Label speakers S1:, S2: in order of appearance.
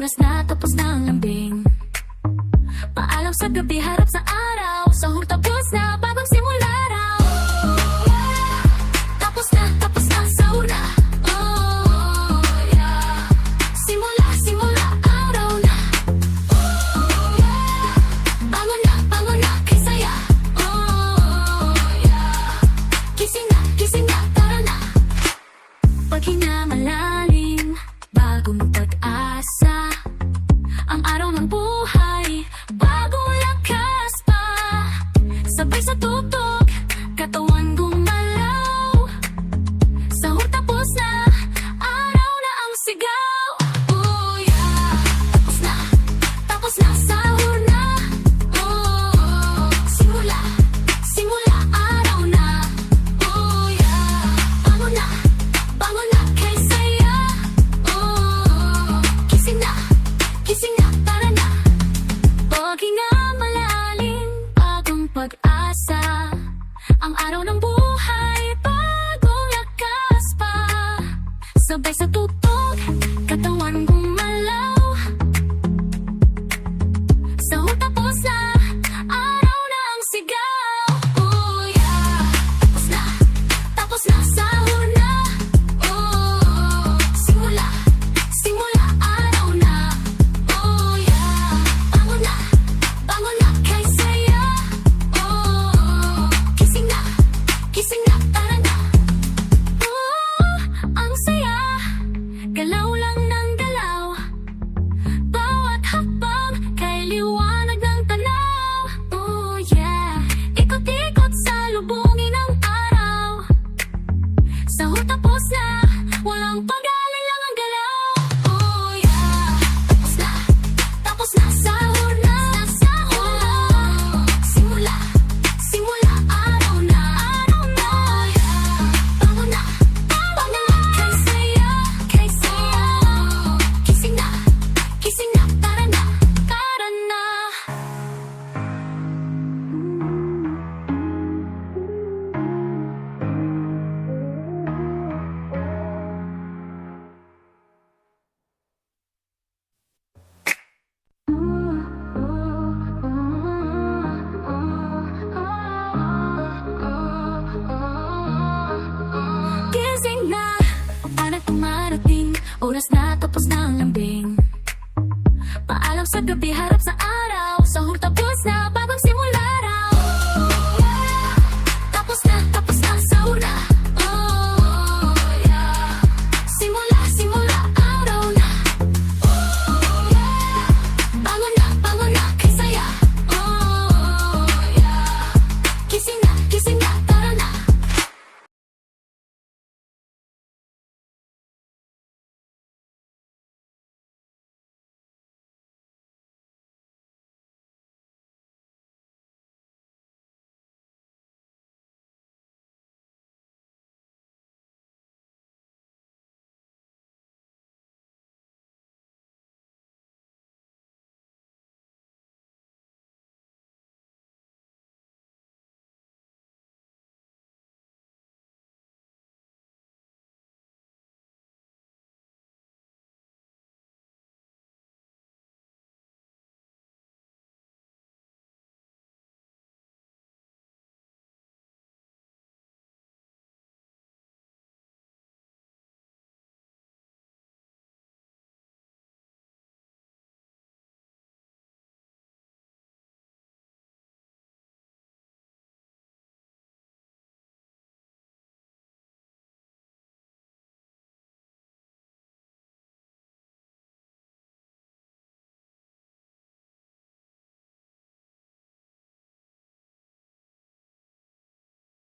S1: Oras na tapos na ang lambing. Paalam sa gabi, harap sa araw. Sahur tapos na, bagong simula raw. Tapos na, sahur na. Oh, yeah. Simula, araw na. Oh, yeah. Bangon na, kay saya. Oh, yeah. Gising na, tara na. Paghinga malalim, bagong pag-asa. Ang araw ng buhay, bagong lakas pa. Sabay sa tugtog, katawan gumalaw. Sahur tapos na, araw na ang sigaw. Oh yeah, tapos na, sahur na. Oh, simula, araw na. Oh yeah, bangon na, kay saya. Oh, gising na, tara na. Paghinga malalim, bagong pag-asa. Ang araw ng buhay, bagong lakas pa. Sabay sa tugtog, katawan gumalaw. Sahur tapos na, araw na ang sigaw. Oh yeah, tapos na, sahur na. Oh, simula, araw na. Oh yeah, bangon na, kay saya. Oh, gising na, tara na. Oh, ang saya, galaw lang ng galaw. Bawat hakbang, kay liwanag ng tanaw. Oh yeah, ikot-ikot sa lubungin ng araw. Sahur tapos na, walang pag-alala ang galaw. Oh yeah, tapos na, sahur na. Oh, simula, araw na. Oh yeah, bangon na, kay saya. Oh, gising na, tara na. Gising na, anak dumarating. Oras na tapos na ang lambing. Paalam sa gabi, harap sa